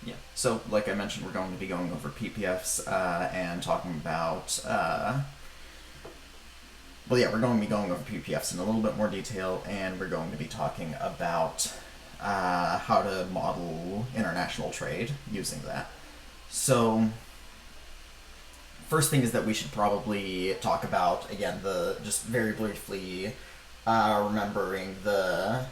Yeah. So, like I mentioned, we're going to be going over PPFs and talking about. Well, yeah, we're going to be going over PPFs in a little bit more detail, and we're going to be talking about how to model international trade using that. So, first thing is that we should probably talk about again the just very briefly remembering the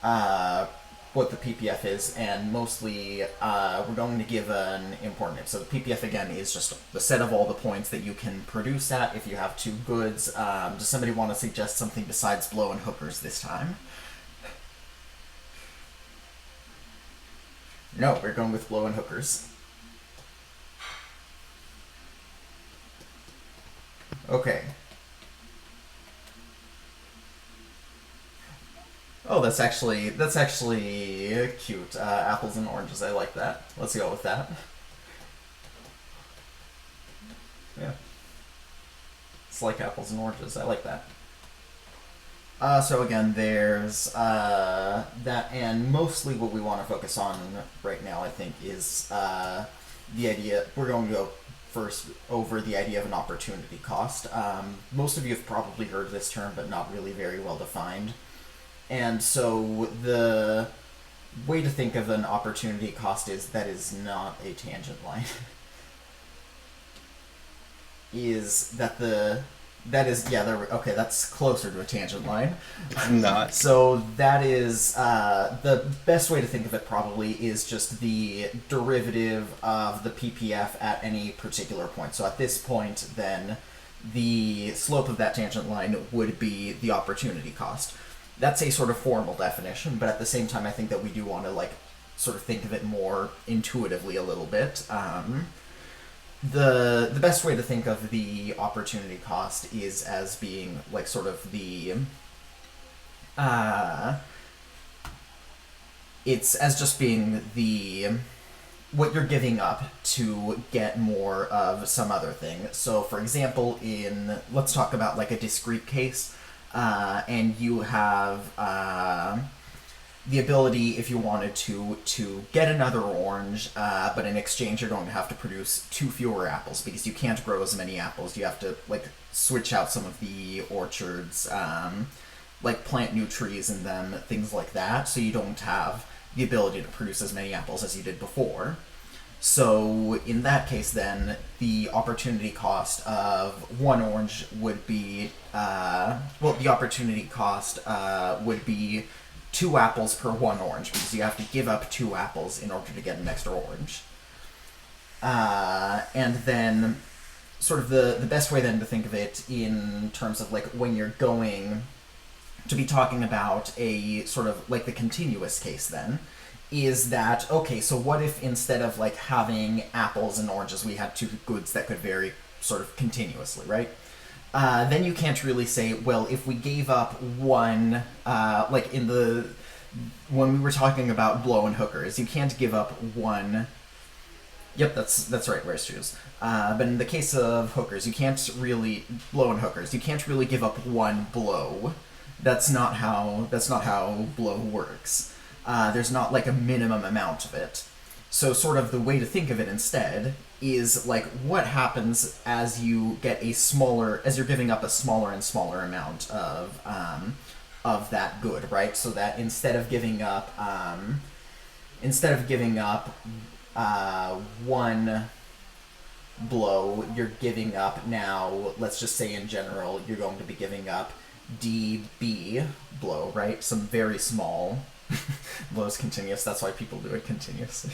uh, what the PPF is, and mostly we're going to give an important. So the PPF again is just the set of all the points that you can produce at if you have two goods. Does somebody want to suggest something besides blow and hookers this time? No, we're going with blow and hookers. Okay. Oh, that's actually cute. Apples and oranges. I like that. Let's go with that. Yeah, it's like apples and oranges. I like that. So again, there's that, and mostly what we want to focus on right now, I think, is the idea. We're going to go first over the idea of an opportunity cost. Most of you have probably heard this term, but not really very well defined. And so the way to think of an opportunity cost is that is not a tangent line. Is that the that is yeah there okay that's closer to a tangent line. It's not. So that is the best way to think of it probably is just the derivative of the PPF at any particular point. So at this point, then the slope of that tangent line would be the opportunity cost. That's a sort of formal definition, but at the same time, I think that we do want to like sort of think of it more intuitively a little bit. The best way to think of the opportunity cost is as being like sort of the uh, it's as just being the what you're giving up to get more of some other thing. So, for example, in let's talk about like a discrete case, and you have the ability, if you wanted to get another orange, but in exchange you're going to have to produce two fewer apples because you can't grow as many apples. You have to like switch out some of the orchards, like plant new trees in them, things like that, so you don't have the ability to produce as many apples as you did before. So in that case, then the opportunity cost of one orange would be the opportunity cost would be two apples per one orange because you have to give up two apples in order to get an extra orange. And then, sort of the best way then to think of it in terms of like when you're going to be talking about a sort of like the continuous case then is that okay, so what if instead of like having apples and oranges we had two goods that could vary sort of continuously, right? Then you can't really say, well, if we gave up one, like in the when we were talking about blow and hookers, you can't give up one. Yep, that's right. Wears shoes. But in the case of hookers, you can't really blow and hookers. You can't really give up one blow. That's not how blow works. There's not like a minimum amount of it. So sort of the way to think of it instead is like what happens as you're giving up a smaller and smaller amount of that good, right? So that instead of giving up one blow, you're giving up now. Let's just say in general, you're going to be giving up dB blow, right? Some very small blows continuous. That's why people do it continuously.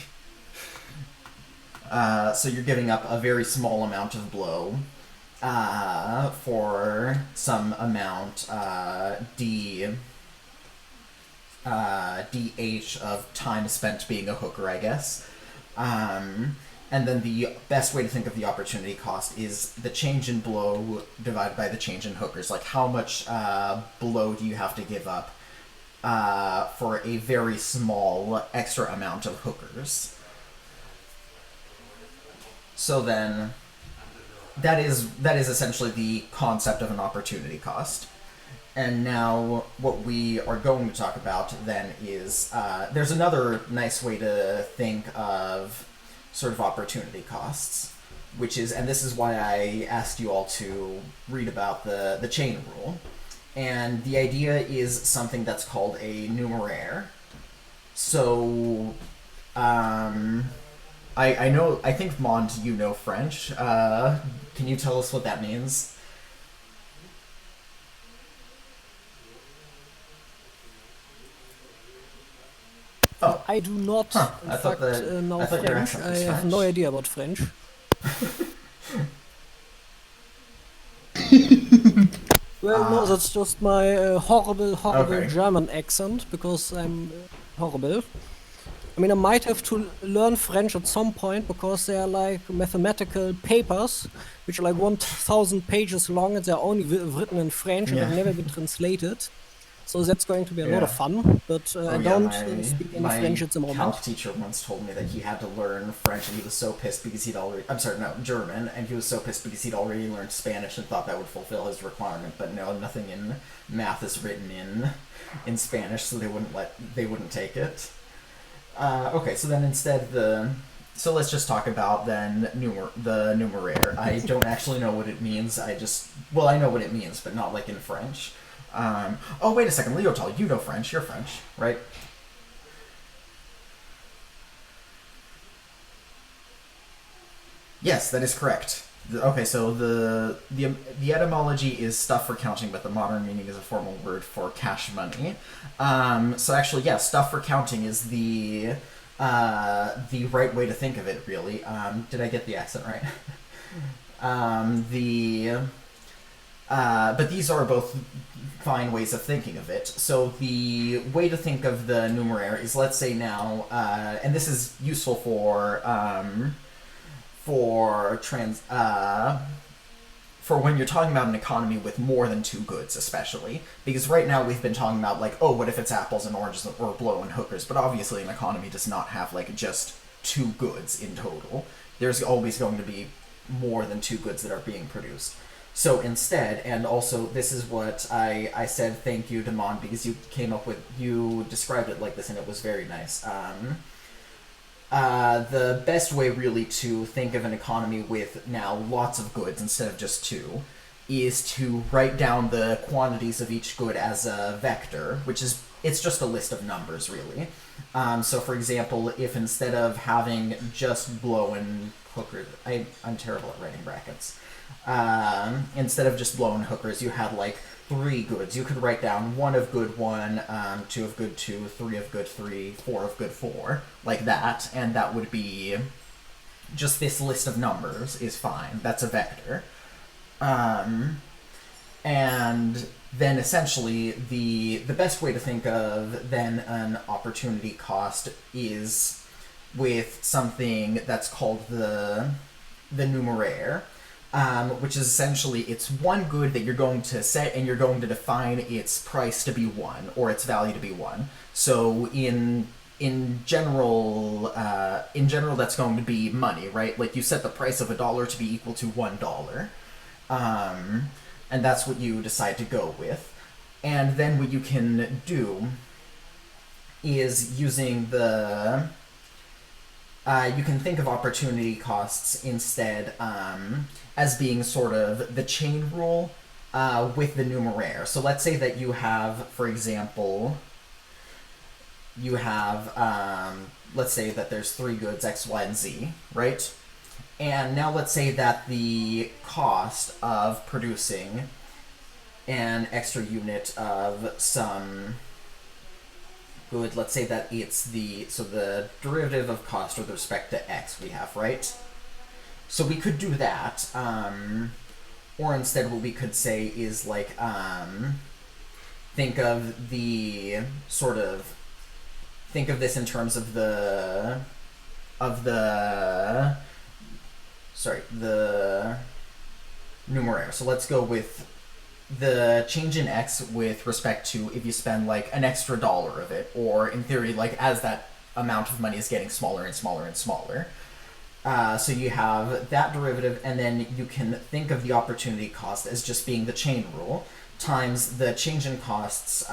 So you're giving up a very small amount of blow for some amount dh of time spent being a hooker, I guess. And then the best way to think of the opportunity cost is the change in blow divided by the change in hookers. Like how much blow do you have to give up for a very small extra amount of hookers? So then, that is essentially the concept of an opportunity cost. And now what we are going to talk about then is there's another nice way to think of sort of opportunity costs, which is, and this is why I asked you all to read about the chain rule. And the idea is something that's called a numeraire. So, I know, I think, Mond, you know French. Can you tell us what that means? Oh, I do not, huh. in fact, know I thought your French. accent I was have no French. idea about French. Well, no, that's just my horrible Okay. German accent because I'm horrible. I mean, I might have to learn French at some point because they are like mathematical papers, which are like 1,000 pages long and they're only written in French and Yeah. have never been translated. So that's going to be a lot of Yeah. fun, but Oh I yeah, don't my speak any my French at the calc moment. teacher once told me that he had to learn French and he was so pissed because he'd already I'm sorry, no, German, and he was so pissed because he'd already learned Spanish and thought that would fulfill his requirement, but no, nothing in math is written in Spanish, so they wouldn't take it. Okay, so then instead so let's just talk about then the numeraire. I don't actually know what it means. Well, I know what it means, but not like in French. Oh, wait a second, Leotal, you know French. You're French, right? Yes, that is correct. Okay, so the etymology is stuff for counting, but the modern meaning is a formal word for cash money. So actually, yeah, stuff for counting is the right way to think of it. Really, did I get the accent right? The But these are both fine ways of thinking of it. So the way to think of the numeraire is, let's say now, and this is useful for trans for when you're talking about an economy with more than two goods, especially because right now we've been talking about like, oh, what if it's apples and oranges or blow and hookers? But obviously, an economy does not have like just two goods in total. There's always going to be more than two goods that are being produced. So instead, and also this is what I said thank you to Mon because you described it like this and it was very nice. The best way really to think of an economy with now lots of goods instead of just two is to write down the quantities of each good as a vector, which is, it's just a list of numbers really. So for example, if instead of having just blow and hookers, I'm terrible at writing brackets. Instead of just blow and hookers, you had like three goods. You could write down one of good one, two of good two, three of good three, four of good four, like that, and that would be just this list of numbers is fine. That's a vector. And then essentially the best way to think of then an opportunity cost is with something that's called the numeraire, which is essentially it's one good that you're going to set and you're going to define its price to be one or its value to be one. So in general, that's going to be money, right? Like you set the price of $1 to be equal to $1, and that's what you decide to go with. And then what you can do is using you can think of opportunity costs instead as being sort of the chain rule with the numeraire. So let's say that you have, for example, let's say that there's three goods, X, Y, and Z, right? And now let's say that the cost of producing an extra unit of some good, let's say that it's the derivative of cost with respect to X we have, right? So we could do that, or instead what we could say is like, think of this in terms of the numeraire. So let's go with the change in X with respect to if you spend like an extra dollar of it, or in theory, like as that amount of money is getting smaller and smaller and smaller. So you have that derivative, and then you can think of the opportunity cost as just being the chain rule. times the change in costs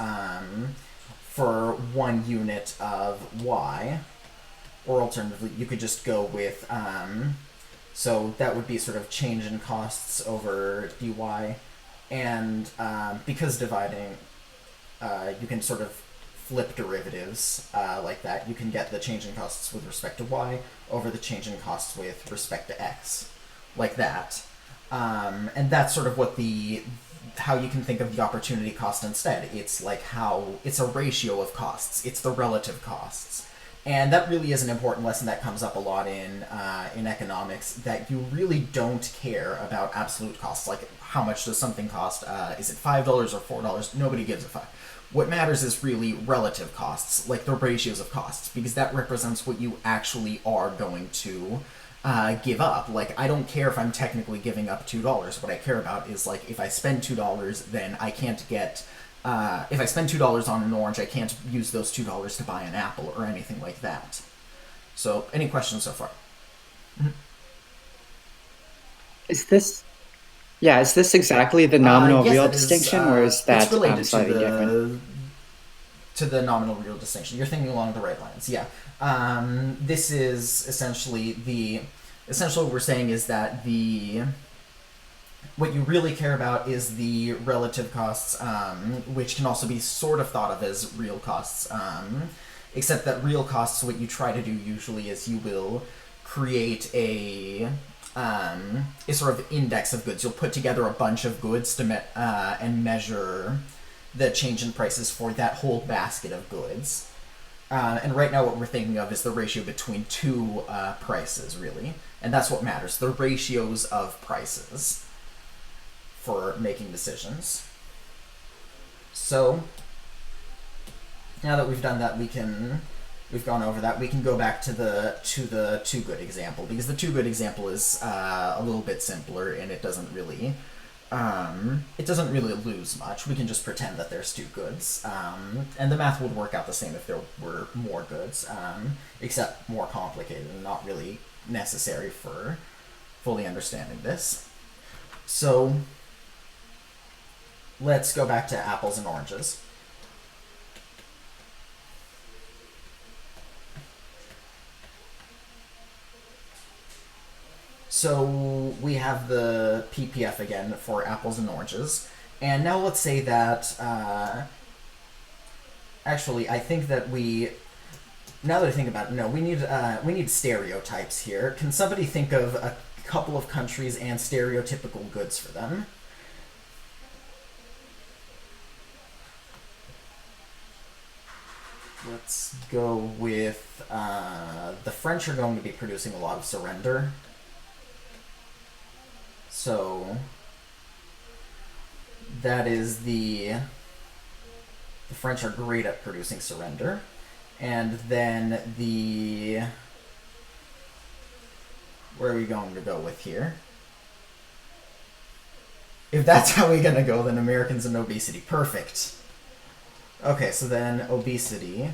for 1 unit of y, or alternatively, you could just go with, so that would be sort of change in costs over dy, and because dividing, you can sort of flip derivatives like that. You can get the change in costs with respect to y over the change in costs with respect to x, like that. And that's sort of what how you can think of the opportunity cost instead. It's like it's a ratio of costs. It's the relative costs. And that really is an important lesson that comes up a lot in economics, that you really don't care about absolute costs. Like, how much does something cost? Is it $5 or $4? Nobody gives a fuck. What matters is really relative costs, like the ratios of costs, because that represents what you actually are going to give up. Like, I don't care if I'm technically giving up $2. What I care about is, like, if I spend $2, then I can't get... if I spend $2 on an orange, I can't use those $2 to buy an apple or anything like that. So, any questions so far? Is this exactly the nominal Yes, real that is, distinction, or is it's that related slightly different? to the nominal real distinction. You're thinking along the right lines, yeah. This is essentially what we're saying is that what you really care about is the relative costs, which can also be sort of thought of as real costs, except that real costs, what you try to do usually is you will create a sort of index of goods. You'll put together a bunch of goods to and measure the change in prices for that whole basket of goods. And right now what we're thinking of is the ratio between two prices, really. And that's what matters, the ratios of prices for making decisions. So, now that we've done that, we've gone over that, we can go back to the two good example, because the two good example is a little bit simpler, and it doesn't really lose much. We can just pretend that there's two goods, and the math would work out the same if there were more goods, except more complicated and not really necessary for fully understanding this. So let's go back to apples and oranges. So we have the PPF again for apples and oranges. And now let's say that, actually, I think that now that I think about it, no, we need stereotypes here. Can somebody think of a couple of countries and stereotypical goods for them? Let's go with, the French are going to be producing a lot of surrender. So that is the French are great at producing surrender. And then where are we going to go with here? If that's how we're gonna go, then Americans and obesity. Perfect. Okay, so then obesity,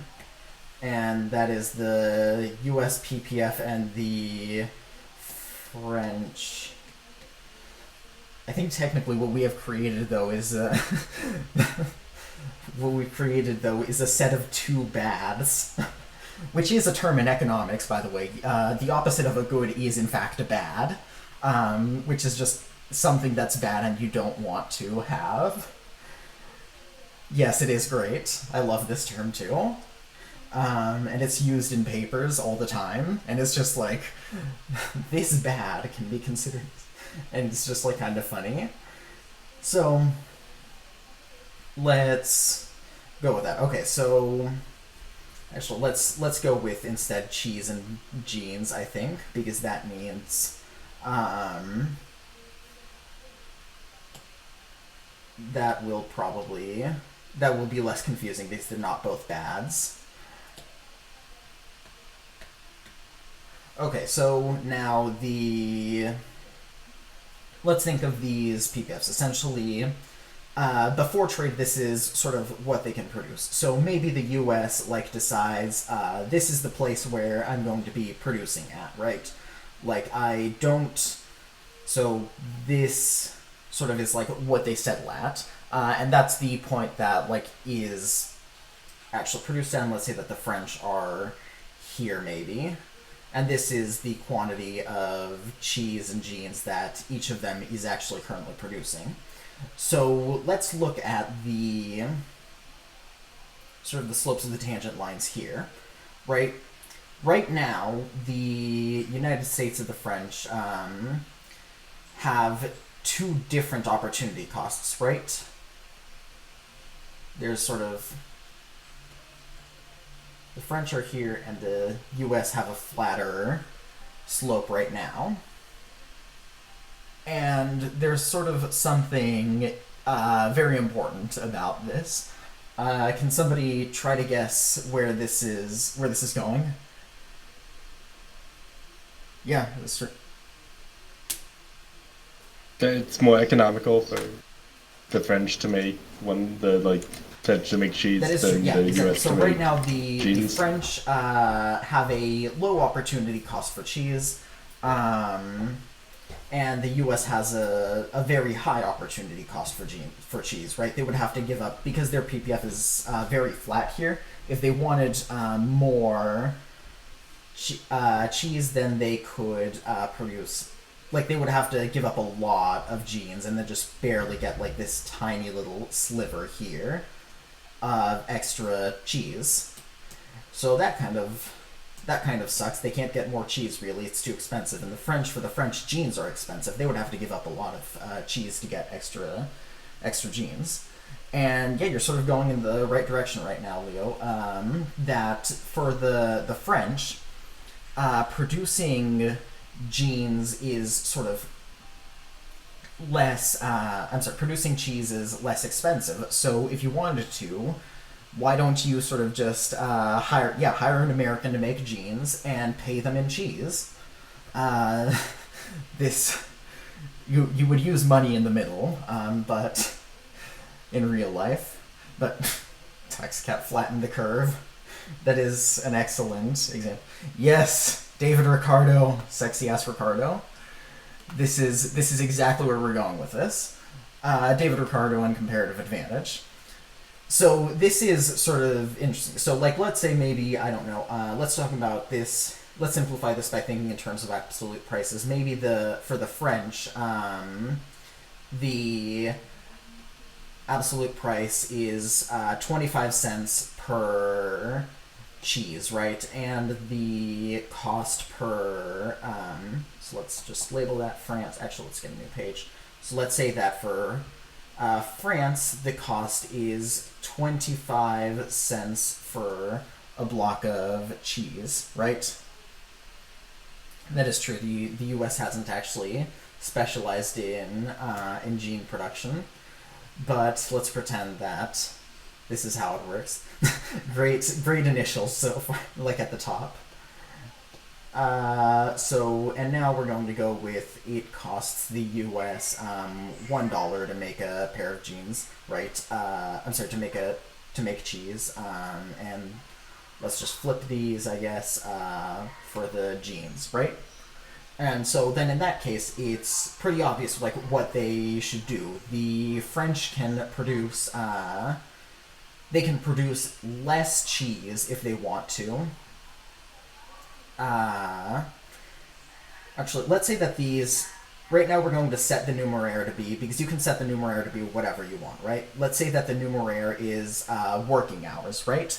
and that is the US PPF and the French. I think technically what we have created though is a set of two bads, which is a term in economics, by the way. The opposite of a good is in fact a bad, which is just something that's bad and you don't want to have. Yes, it is great. I love this term too. And it's used in papers all the time, and it's just like, this bad can be considered, and it's just like kind of funny. So let's go with that. Okay, so actually let's go with instead cheese and jeans, I think, because that means that will be less confusing because they're not both bads. Okay, so now let's think of these PPFs. Essentially, before trade, this is sort of what they can produce. So maybe the US decides this is the place where I'm going to be producing at, right? So this sort of is like what they settle at. And that's the point that like is actually produced in. Let's say that the French are here maybe, and this is the quantity of cheese and jeans that each of them is actually currently producing. So let's look at the sort of the slopes of the tangent lines here, right? Right now, the United States and the French have two different opportunity costs, right? There's sort of the French are here and the US have a flatter slope right now. And there's sort of something very important about this. Can somebody try to guess where this is going? Yeah, that's true. It's more economical for the French to make to make cheese That is than true. Yeah, the exactly. US So to right make now the jeans. French have a low opportunity cost for cheese, and the U.S. has a very high opportunity cost for cheese. Right? They would have to give up because their PPF is very flat here. If they wanted more cheese, then they could produce. Like they would have to give up a lot of genes and then just barely get like this tiny little sliver here of extra cheese. So that kind of sucks. They can't get more cheese really. It's too expensive. And for the French, genes are expensive. They would have to give up a lot of cheese to get extra genes. And yeah, you're sort of going in the right direction right now, Leo. That for the French, producing genes is sort of less. Producing cheese is less expensive. So if you wanted to, why don't you sort of just hire an American to make jeans and pay them in cheese? This you would use money in the middle, but in real life, but tax cap flattened the curve. That is an excellent example. Yes, David Ricardo, sexy ass Ricardo. This is exactly where we're going with this. David Ricardo and comparative advantage. So this is sort of interesting. So like, let's say maybe, I don't know, let's talk about this. Let's simplify this by thinking in terms of absolute prices. Maybe for the French, the absolute price is 25 cents per cheese, right? And the cost per, so let's just label that France. Actually, let's get a new page. So let's say that for France, the cost is 25 cents for a block of cheese, right? That is true. The U.S. hasn't actually specialized in gene production, but let's pretend that this is how it works. great initials so far, like at the top. And now we're going to go with it costs the U.S. $1 to make a pair of jeans, right? To make cheese, and let's just flip these, I guess, for the jeans, right? And so then in that case, it's pretty obvious like what they should do. The French can produce less cheese if they want to. Actually, let's say that these, right now we're going to set the numeraire to be, because you can set the numeraire to be whatever you want, right? Let's say that the numeraire is working hours, right?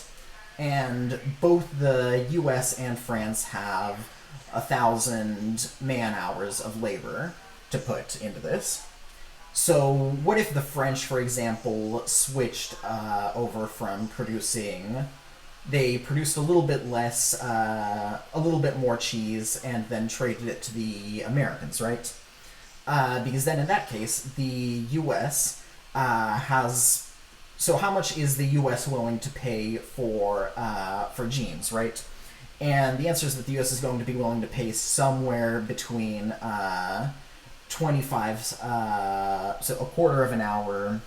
And both the US and France have 1,000 man hours of labor to put into this. So what if the French, for example, switched over from they produced a little bit less, a little bit more cheese, and then traded it to the Americans, right? Because then in that case, the U.S. has. So how much is the U.S. willing to pay for jeans, right? And the answer is that the U.S. is going to be willing to pay somewhere between 25, so a quarter of an hour,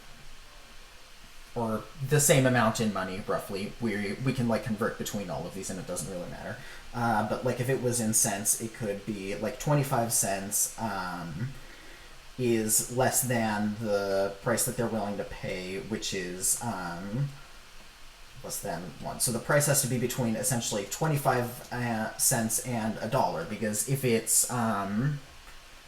or the same amount in money, roughly. We can like convert between all of these, and it doesn't really matter. But like if it was in cents, it could be like 25 cents is less than the price that they're willing to pay, which is less than 1. So the price has to be between essentially 25 cents and $1, because if it's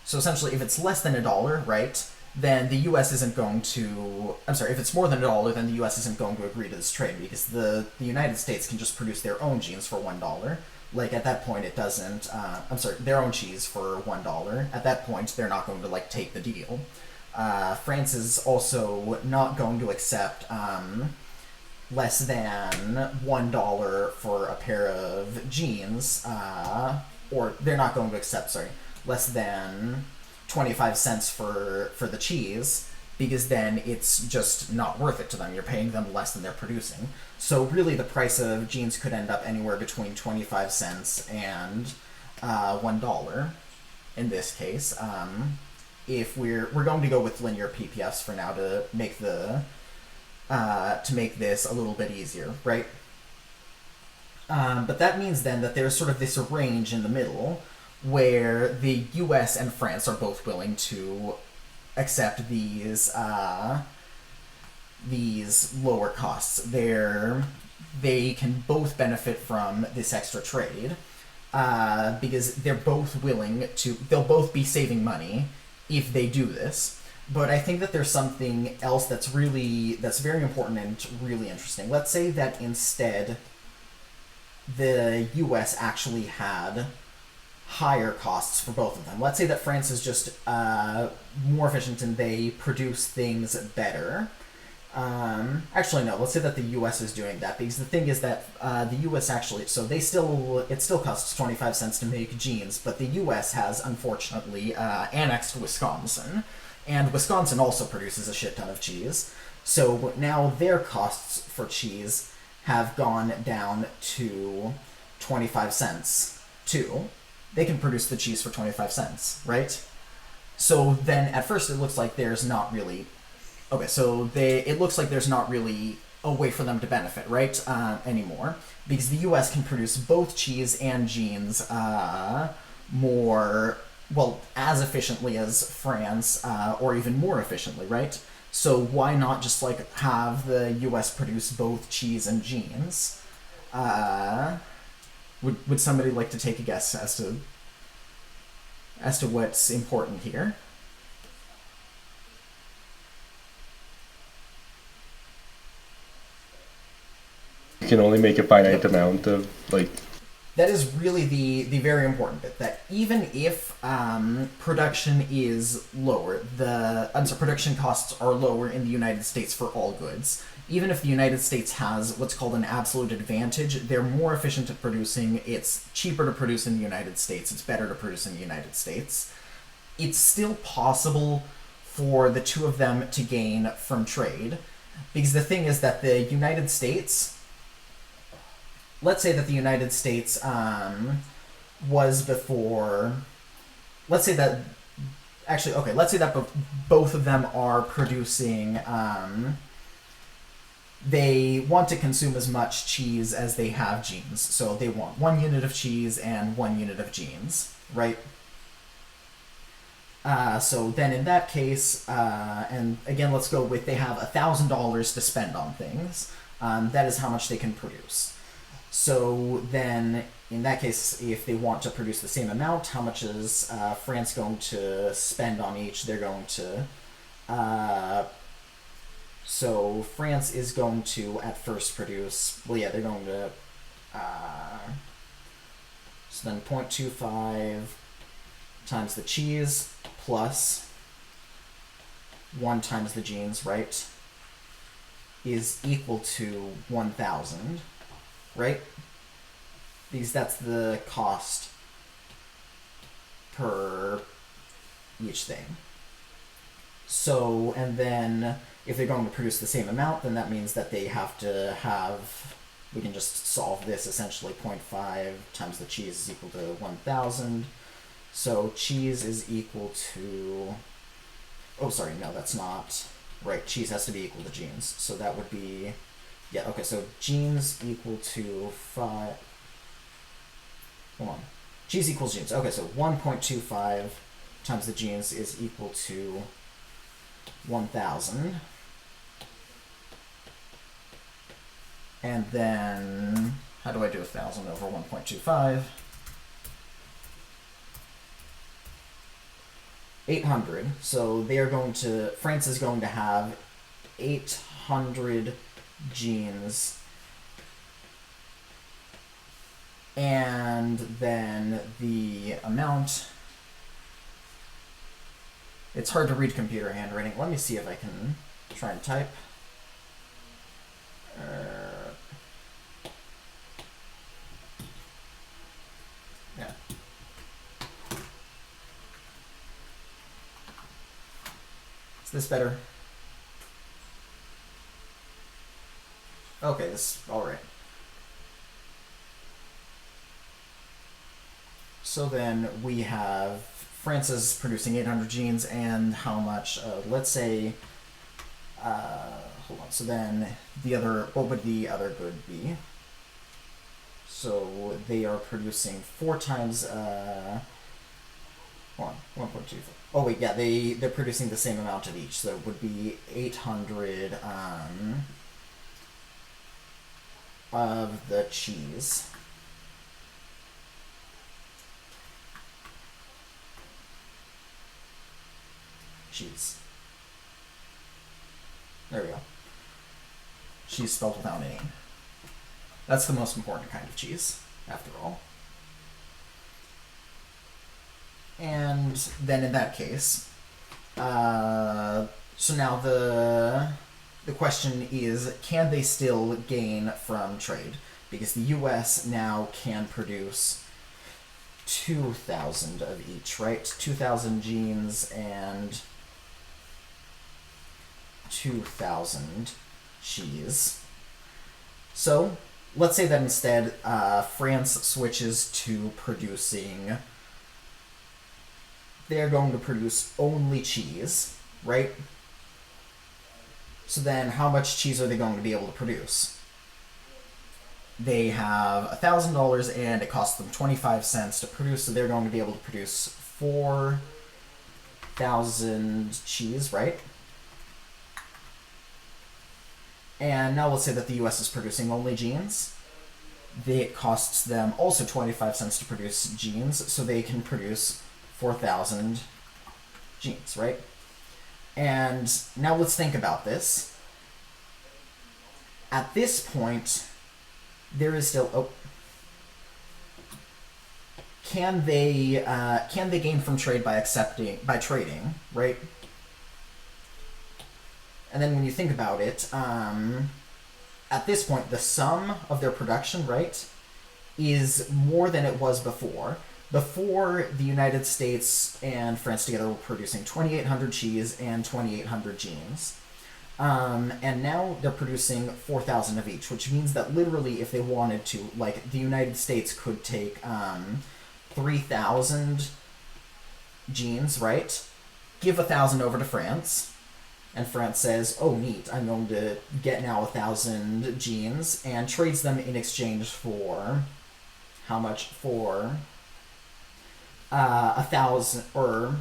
so essentially if it's less than $1, right, then the U.S. isn't going to. I'm sorry, if it's more than $1, then the U.S. isn't going to agree to this trade, because the United States can just produce their own jeans for $1. Like at that point, it doesn't. I'm sorry, their own cheese for $1. At that point, they're not going to like take the deal. France is also not going to accept less than $1 for a pair of jeans, or they're not going to accept. Sorry, less than 25 cents for the cheese, because then it's just not worth it to them. You're paying them less than they're producing. So really the price of jeans could end up anywhere between 25 cents and $1 in this case. If we're going to go with linear PPFs for now to make the to make this a little bit easier, right? But that means then that there's sort of this range in the middle where the U.S. and France are both willing to accept these lower costs. They can both benefit from this extra trade because they're both willing to. They'll both be saving money if they do this. But I think that there's something else that's very important and really interesting. Let's say that instead the U.S. actually had higher costs for both of them. Let's say that France is just more efficient and they produce things better. Actually, no. Let's say that the U.S. is doing that, because the thing is that the U.S. actually, so it still costs 25 cents to make jeans, but the U.S. has unfortunately annexed Wisconsin, and Wisconsin also produces a shit ton of cheese. So now their costs for cheese have gone down to 25 cents too. They can produce the cheese for 25 cents, right? So then at first it looks like there's not really... Okay, so it looks like there's not really a way for them to benefit, right, anymore. Because the U.S. can produce both cheese and jeans as efficiently as France, or even more efficiently, right? So why not just, like, have the U.S. produce both cheese and jeans? Would somebody like to take a guess as to what's important here? You can only make a finite amount of, like... That is really the very important bit, that even if production is lower, production costs are lower in the United States for all goods. Even if the United States has what's called an absolute advantage, they're more efficient at producing, it's cheaper to produce in the United States, it's better to produce in the United States. It's still possible for the two of them to gain from trade, because the thing is that the United States... Let's say that the United States was before... Let's say that... Actually, okay, let's say that both of them are producing... they want to consume as much cheese as they have jeans. So they want 1 unit of cheese and 1 unit of jeans, right? So then in that case, and again, let's go with they have $1,000 to spend on things. That is how much they can produce. So then, in that case, if they want to produce the same amount, how much is France going to spend on each? They're going to... so France is going to, at first, produce... Well, yeah, they're going to... so then 0.25 times the cheese plus 1 times the jeans, right, is equal to 1,000. Right? Because that's the cost per each thing. So, and then if they're going to produce the same amount, then that means that they have to have... We can just solve this essentially. 0.5 times the cheese is equal to 1,000. So cheese is equal to... Oh, sorry, no, that's not... Right, cheese has to be equal to jeans. So that would be... Yeah, okay, so jeans equal to 5... Hold on. Cheese equals jeans. Okay, so 1.25 times the genes is equal to 1,000. And then, how do I do 1,000 over 1.25? 800. So they are going to, France is going to have 800 genes. And then the amount, it's hard to read computer handwriting. Let me see if I can try and type. Yeah. Is this better? Okay, this is alright. So then we have France is producing 800 genes, and how much? Let's say, hold on. So then the other, what would the other good be? So they are producing 4 times, 1.24. Oh wait, yeah, they're producing the same amount of each, so it would be 800 of the cheese. Cheese. There we go. Cheese spelled without an E. That's the most important kind of cheese, after all. And then in that case, so now the question is, can they still gain from trade? Because the US now can produce 2,000 of each, right? 2,000 genes and 2,000 cheese. So let's say that instead France switches to producing, they're going to produce only cheese, right? So then how much cheese are they going to be able to produce? They have $1,000 and it costs them 25 cents to produce, so they're going to be able to produce 4,000 cheese, right? And now let's say that the US is producing only genes. It costs them also 25 cents to produce genes, so they can produce 4,000 genes, right? And now let's think about this. At this point, there is still, can they gain from trade by trading, right? And then when you think about it, at this point, the sum of their production, right, is more than it was before. Before, the United States and France together were producing 2,800 cheese and 2,800 genes. And now they're producing 4,000 of each, which means that literally if they wanted to, like, the United States could take 3,000 genes, right? Give 1,000 over to France. And France says, oh, neat, I'm going to get now 1,000 genes, and trades them in exchange for, how much? For 1,000, or,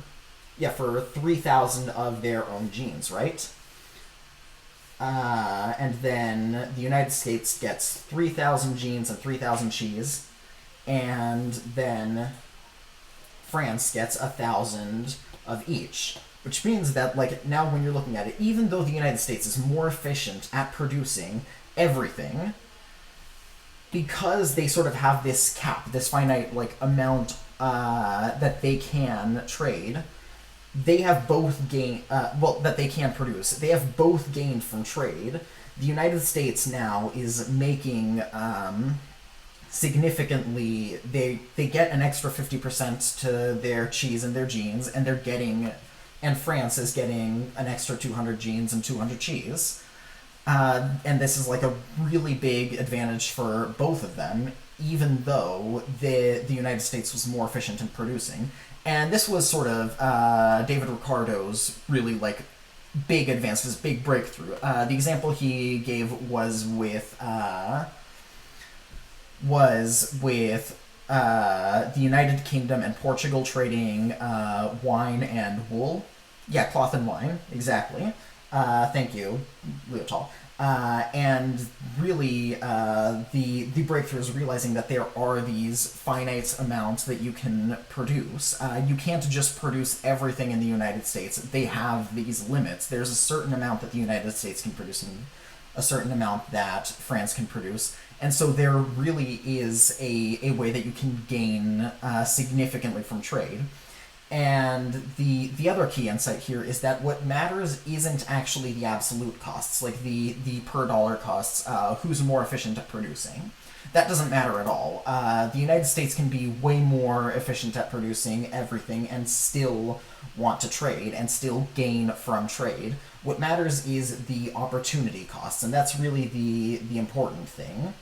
yeah, for 3,000 of their own genes, right? And then the United States gets 3,000 genes and 3,000 cheese, and then France gets 1,000 of each. Which means that, like, now when you're looking at it, even though the United States is more efficient at producing everything, because they sort of have this cap, this finite, like, amount that they can trade, they have both gained, that they can produce. They have both gained from trade. The United States now is making significantly, they get an extra 50% to their cheese and their genes, and they're getting, and France is getting an extra 200 genes and 200 cheese. And this is like a really big advantage for both of them, even though the United States was more efficient in producing. And this was sort of David Ricardo's really, like, big advance, his big breakthrough. The example he gave was with the United Kingdom and Portugal trading wine and wool. Yeah, cloth and wine, exactly. Thank you, Leotol. And really, the breakthrough is realizing that there are these finite amounts that you can produce. You can't just produce everything in the United States. They have these limits. There's a certain amount that the United States can produce and a certain amount that France can produce. And so there really is a way that you can gain significantly from trade. And the other key insight here is that what matters isn't actually the absolute costs, like the per dollar costs, who's more efficient at producing. That doesn't matter at all. The United States can be way more efficient at producing everything and still want to trade and still gain from trade. What matters is the opportunity costs, and that's really the important thing.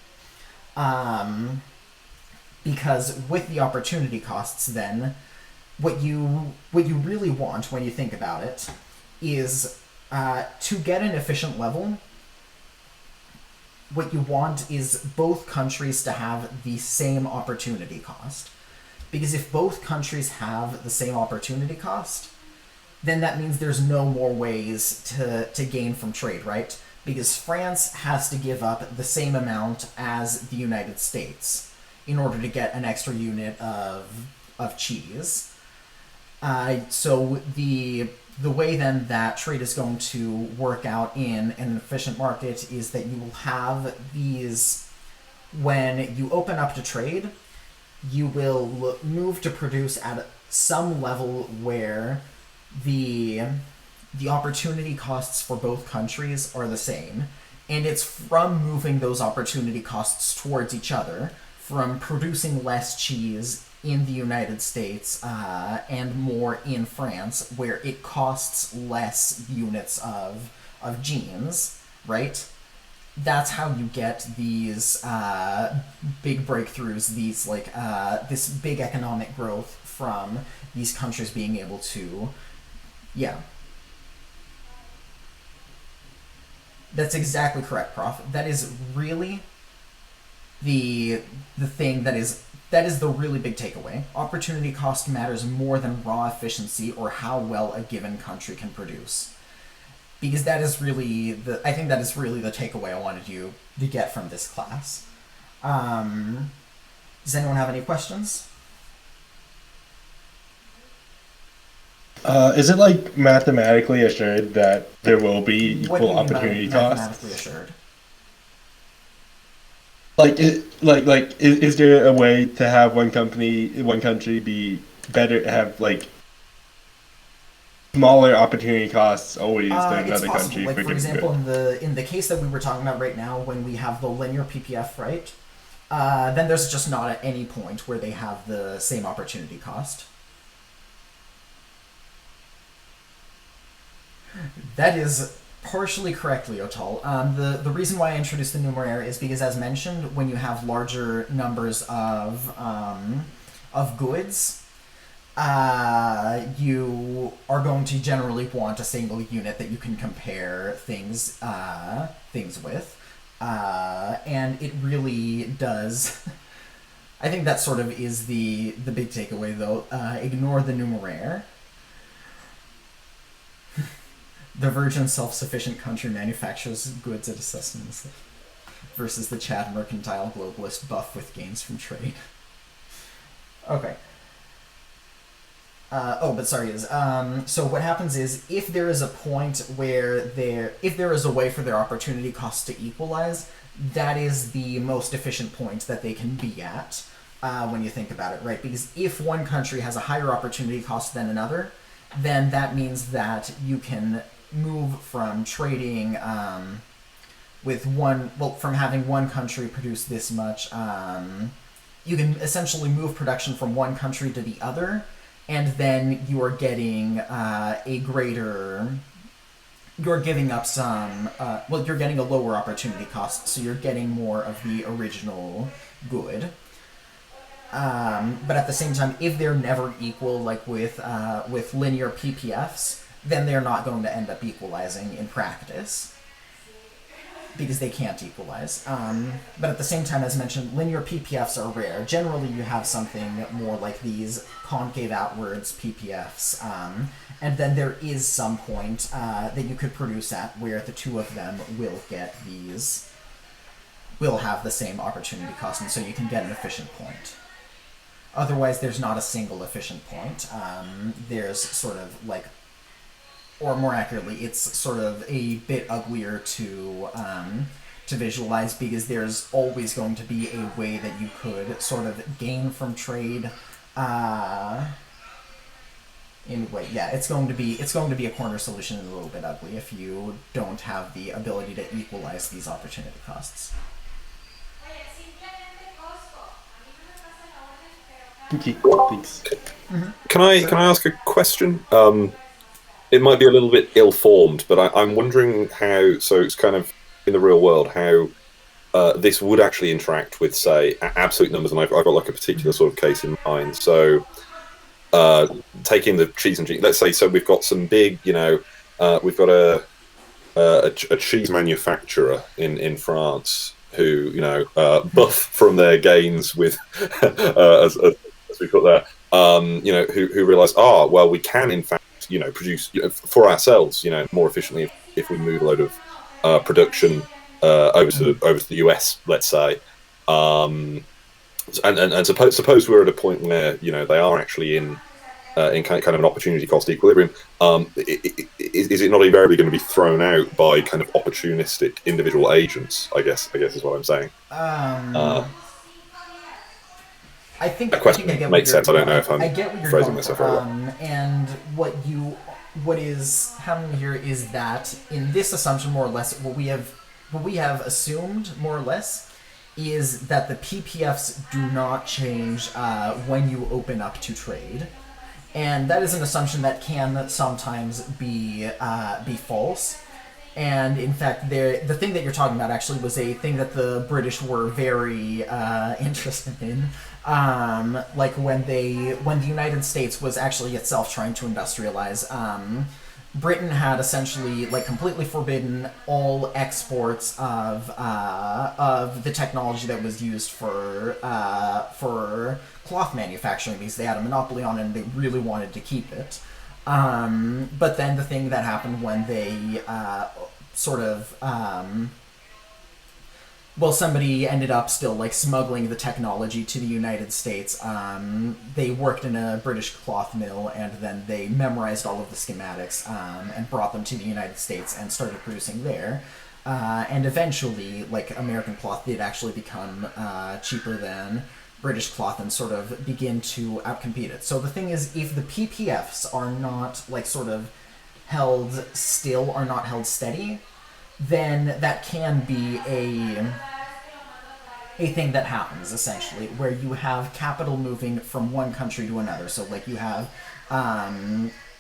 Because with the opportunity costs, then, what you really want when you think about it is to get an efficient level. What you want is both countries to have the same opportunity cost. Because if both countries have the same opportunity cost, then that means there's no more ways to gain from trade, right? Because France has to give up the same amount as the United States in order to get an extra unit of cheese. So the way then that trade is going to work out in an efficient market is that you will have these, when you open up to trade, you will move to produce at some level where the opportunity costs for both countries are the same. And it's from moving those opportunity costs towards each other, from producing less cheese in the United States and more in France, where it costs less units of genes, right? That's how you get these big breakthroughs, these this big economic growth from these countries being able to, yeah. That's exactly correct, Prof. That is really the thing that is the really big takeaway. Opportunity cost matters more than raw efficiency or how well a given country can produce. Because that is really I think that is really the takeaway I wanted you to get from this class. Does anyone have any questions? Is it like mathematically assured that there will be What do equal you mean by opportunity mathematically costs? assured? Is there a way to have one country be better, have like smaller opportunity costs always than It's another possible. country Like, for for doing example, good? in the case that we were talking about right now, when we have the linear PPF, right? Then there's just not at any point where they have the same opportunity cost. That is partially correct, Leotol. The reason why I introduced the numeraire is because, as mentioned, when you have larger numbers of goods, you are going to generally want a single unit that you can compare things with, and it really does. I think that sort of is the big takeaway, though. Ignore the numeraire. The virgin self-sufficient country manufactures goods at assessments versus the Chad mercantile globalist buff with gains from trade. Okay. But sorry, so what happens is, if there is a point where if there is a way for their opportunity costs to equalize, that is the most efficient point that they can be at when you think about it, right? Because if one country has a higher opportunity cost than another, then that means that you can move from trading from having one country produce this much, you can essentially move production from one country to the other, and then you are getting you're giving up some, you're getting a lower opportunity cost, so you're getting more of the original good. But at the same time, if they're never equal, like with linear PPFs, then they're not going to end up equalizing in practice. because they can't equalize. But at the same time, as mentioned, linear PPFs are rare. Generally, you have something more like these concave outwards PPFs, and then there is some point that you could produce at where the two of them will have the same opportunity cost, and so you can get an efficient point. Otherwise, there's not a single efficient point. There's sort of like, or more accurately, it's sort of a bit uglier to visualize, because there's always going to be a way that you could sort of gain from trade. It's going to be a corner solution and a little bit ugly if you don't have the ability to equalize these opportunity costs. Okay, thanks. Can I ask a question? It might be a little bit ill-formed, but I'm wondering how. So it's kind of in the real world how this would actually interact with, say, absolute numbers, and I've got like a particular sort of case in mind. So taking the cheese and cheese, let's say, so we've got some big, we've got a cheese manufacturer in France who, buff from their gains with, as we put there, who realise, well, we can in fact, produce for ourselves, more efficiently if we move a load of production over to the US, let's say, and suppose we're at a point where they are actually in kind of an opportunity cost equilibrium. Is it not invariably going to be thrown out by kind of opportunistic individual agents? I guess is what I'm saying. I think that question makes sense. I don't know if I'm phrasing myself very well. And what is happening here is that in this assumption, more or less, what we have assumed, more or less, is that the PPFs do not change when you open up to trade. And that is an assumption that can sometimes be false. And in fact, the thing that you're talking about actually was a thing that the British were very interested in. Like when the United States was actually itself trying to industrialize, Britain had essentially like completely forbidden all exports of the technology that was used for cloth manufacturing, because they had a monopoly on it and they really wanted to keep it. But then the thing that happened when they somebody ended up still like smuggling the technology to the United States. They worked in a British cloth mill, and then they memorized all of the schematics and brought them to the United States and started producing there. And eventually, like, American cloth did actually become cheaper than British cloth and sort of begin to outcompete it. So the thing is, if the PPFs are not like sort of held still or not held steady, then that can be a thing that happens, essentially, where you have capital moving from one country to another. So like you have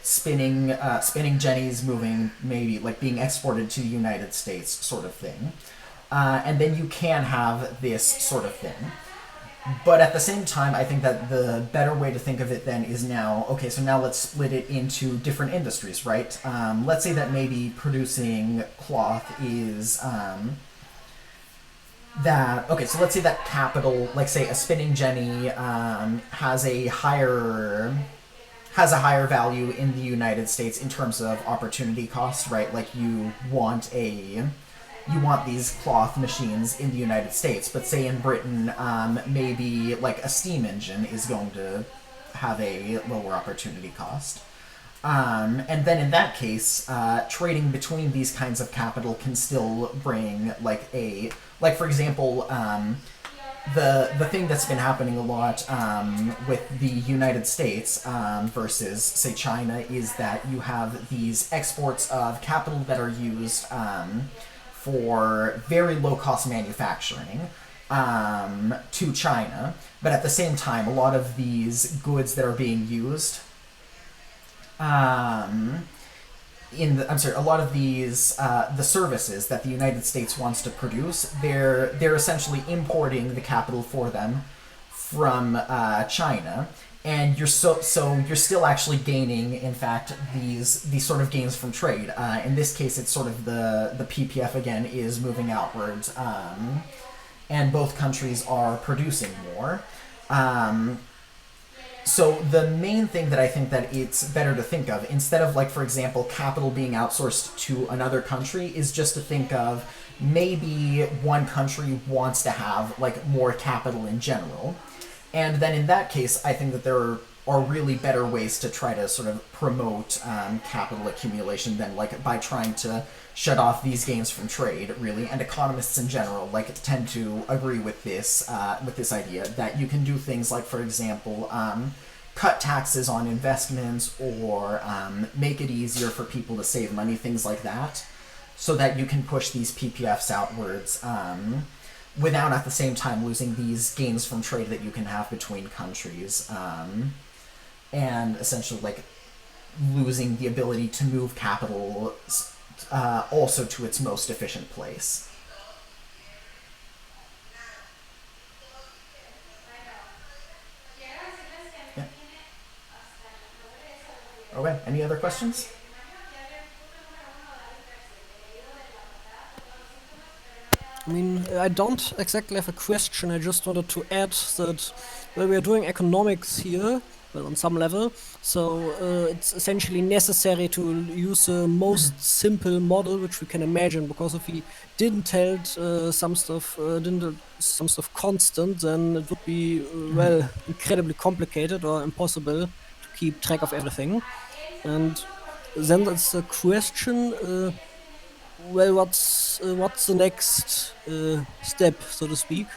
spinning jennies moving, maybe like being exported to the United States, sort of thing. And then you can have this sort of thing. But at the same time, I think that the better way to think of it then is now let's split it into different industries, right? Let's say that maybe producing cloth is so let's say that capital, like say a spinning jenny, has a higher value in the United States in terms of opportunity cost, right? Like you want these cloth machines in the United States, but say in Britain, maybe like a steam engine is going to have a lower opportunity cost. And then in that case, trading between these kinds of capital can still bring for example, the thing that's been happening a lot with the United States versus, say, China is that you have these exports of capital that are used for very low-cost manufacturing to China, but at the same time, a lot of these goods that are being used a lot of these the services that the United States wants to produce, they're essentially importing the capital for them from China, and you're still actually gaining, in fact, these sort of gains from trade. In this case, it's sort of the PPF again is moving outwards, and both countries are producing more. So the main thing that I think that it's better to think of, instead of, like, for example, capital being outsourced to another country, is just to think of maybe one country wants to have, like, more capital in general. And then in that case, I think that there are really better ways to try to sort of promote capital accumulation than, like, by trying to shut off these gains from trade, really. And economists in general, like, tend to agree with this idea that you can do things like, for example, cut taxes on investments, or make it easier for people to save money, things like that, so that you can push these PPFs outwards, without at the same time losing these gains from trade that you can have between countries, and essentially, like, losing the ability to move capital also to its most efficient place. Yeah. Okay, any other questions? I mean, I don't exactly have a question. I just wanted to add that, well, we are doing economics here, well, on some level, so it's essentially necessary to use the most simple model which we can imagine, because if we didn't held some stuff constant, then it would be well, incredibly complicated or impossible to keep track of everything. And then that's a question. Well, what's the next step, so to speak?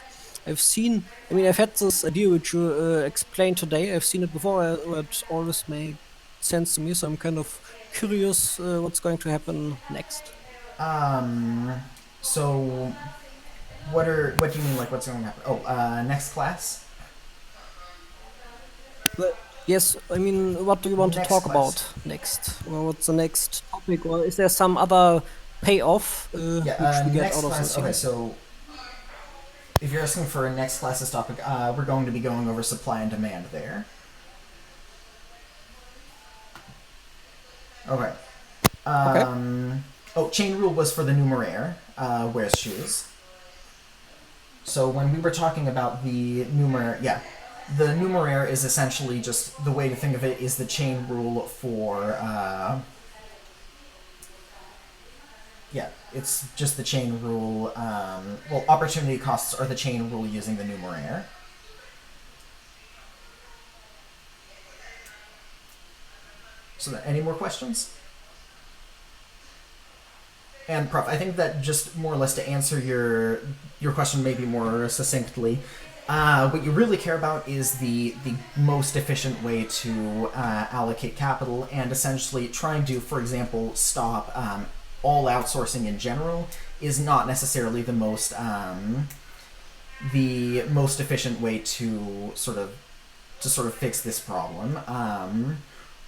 I've had this idea which you explained today. I've seen it before. It always made sense to me, so I'm kind of curious what's going to happen next. So what do you mean, like, what's going to happen? Oh, next class? But yes, I mean, what do you want to Next talk class. about next? Or what's the next topic? Or is there some other payoff which we get next out of class. this? Okay, so if you're asking for a next class's topic, we're going to be going over supply and demand there. Okay. Oh, chain rule was for the numeraire, wears shoes. So when we were talking about the numeraire, the numeraire is essentially just, the way to think of it is the chain rule for, it's just the chain rule, well, opportunity costs are the chain rule using the numeraire. So any more questions? And Prof, I think that just more or less to answer your question maybe more succinctly, what you really care about is the most efficient way to allocate capital, and essentially trying to, for example, stop all outsourcing in general is not necessarily the most efficient way to sort of fix this problem.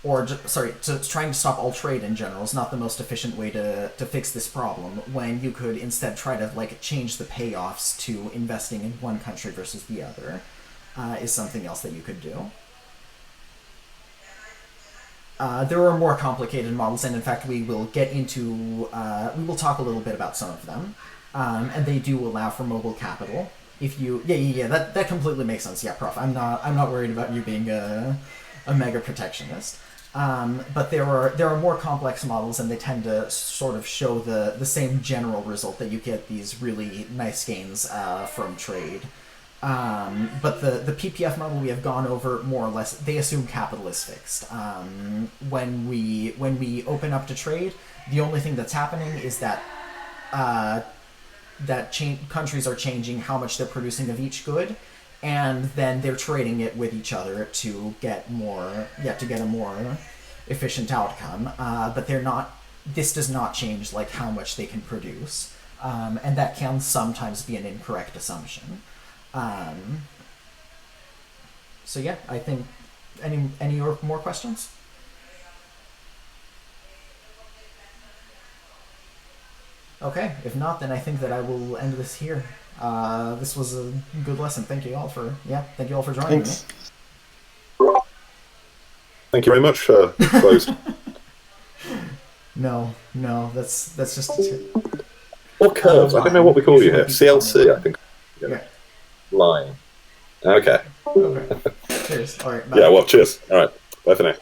Trying to stop all trade in general is not the most efficient way to fix this problem, when you could instead try to, like, change the payoffs to investing in one country versus the other, is something else that you could do. There are more complicated models, and in fact we will talk a little bit about some of them, and they do allow for mobile capital. If you, that completely makes sense. Yeah, Prof, I'm not worried about you being a mega protectionist. But there are more complex models, and they tend to sort of show the same general result, that you get these really nice gains from trade. But the PPF model we have gone over, more or less, they assume capital is fixed. When we open up to trade, the only thing that's happening is that countries are changing how much they're producing of each good, and then they're trading it with each other to get a more efficient outcome. But this does not change, like, how much they can produce, and that can sometimes be an incorrect assumption. So yeah, I think any more questions? Okay, if not, then I think that I will end this here. This was a good lesson. Thank you all for joining Thanks. me. Thank you very much. Closed. No, that's just Or curves. I don't know what we call you here. CLC, I think. yeah. Line. Okay. Okay. Cheers. All right. Bye. Yeah, well, cheers. All right. Bye for now.